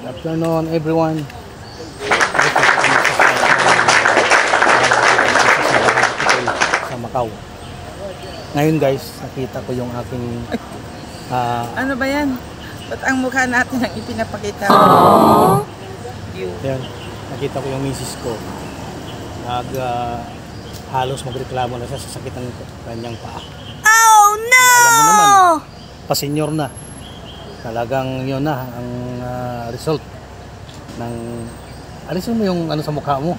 Afternoon everyone. Sa Macau. Ngayon guys, nakita ko yung aking ano ba yan? Ba't ang mukha natin ang ipinapakita? Yan, nakita ko yung misis ko. Halos magreklamo na siya sa sakit ng kanyang paa. Oh no! Alam mo naman, pa-senior na. Talagang yun na ang result ng alisin mo yung ano sa mukha mo.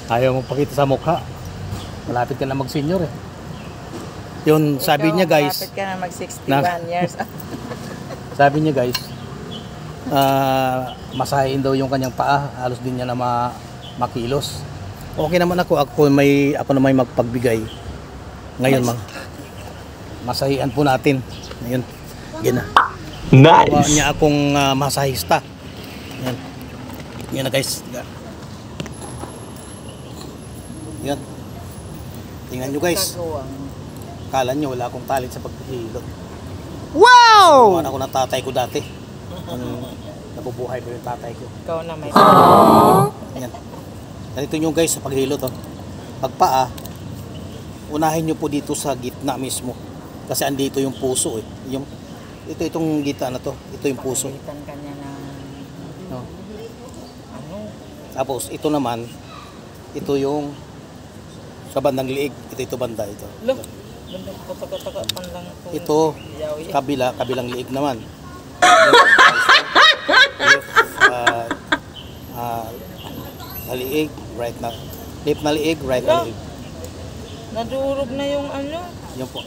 Ayaw mo pakita sa mukha. Malapit ka na mag-senior eh. Yun, sabi niya guys. Malapit ka na mag-61 years. Sabi niya guys, masahin daw yung kanyang paa. Halos din niya na makilos. Okay naman ako na may magpagbigay. Ngayon masahian po natin. Ngayon, yan na. Nice. Gawa niya akong masahista. Yan. Yan na guys. Yan. Tingnan nyo guys. Kala nyo wala akong talent sa pagpihilot. Wow! Ako ng tatay ko dati. Nabubuhay ko yung tatay ko. Ikaw na may Yan. Ganito nyo guys sa paghilot. Oh. Pagpaa, unahin nyo po dito sa gitna mismo. Kasi andito yung puso eh. Itong gitna na to. Ito yung puso. kanya na No. ano? Tapos ito naman, ito yung sa bandang liig. Ito banda ito. Look, bandang pataka-taka lang po. Ito kabilang liig naman. Liig, right na. Left na liig, right na liig. Nadurog na yung ano. Yan po.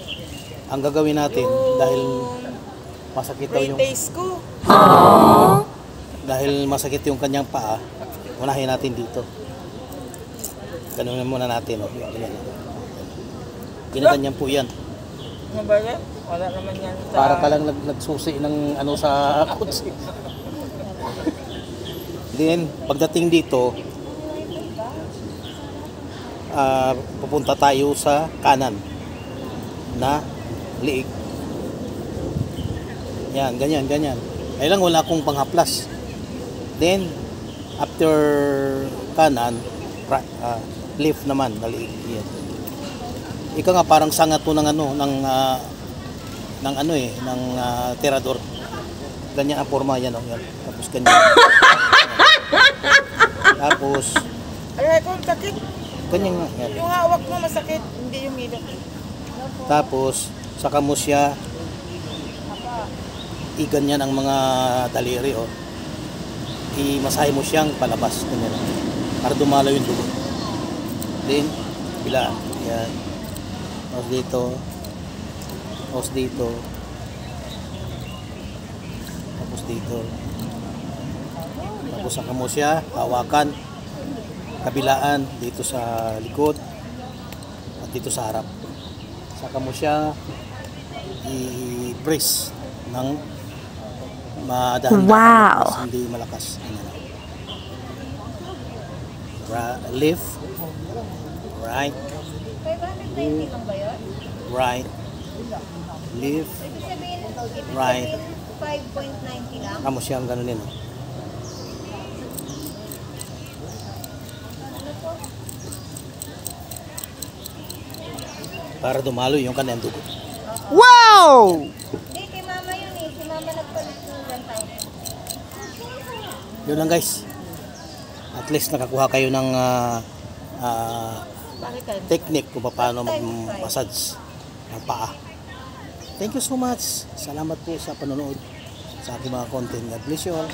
Ang gagawin natin dahil masakit daw yung Pre-taste ko. dahil masakit yung kanyang paa, unahin natin dito. Ganun muna natin, oh. Ganyan. Ginaganyan po yan. Ano ba yan? Wala naman yan sa... Para ka lang nagsusi ng ano sa kutsi. Then, pagdating dito, pupunta tayo sa kanan na liig. Yan, ganyan. Ay lang wala akong panghaplas. Then, after kanan, left naman na liig. Yan. Ika nga parang sangat po ng ano ng tirador. Ganyan ang forma yan, oh, yan. Tapos ganyan. Tapos Aray ko, sakit. ganyan nga yan. Yung hawak mo masakit, hindi yung ilok. Tapos saka mo siya iganyan ang mga daliri, oh. Imasahe mo siyang palabas ganyan, para dumalaw yung dugo. Then bila yan. Tapos dito. Tapos dito. Tapos dito. Tapos saka mo siya hawakan kabilaan dito sa likod at dito sa harap. Saka mo siya i-press ng madahan-dahan. Wow. Hindi malakas. Left, right, right, left, right. 5.90 lang. Kamo siyang ganunin. Oh. Para dumalo yung kanyang dugo. Wow! Hindi, kay mama yun eh. Si mama nagpalit ng 1,000. Yun lang guys. At least nakakuha kayo ng technique kung paano mag-massage ng paa. Thank you so much. Salamat po sa panonood sa aking mga content. God bless you all.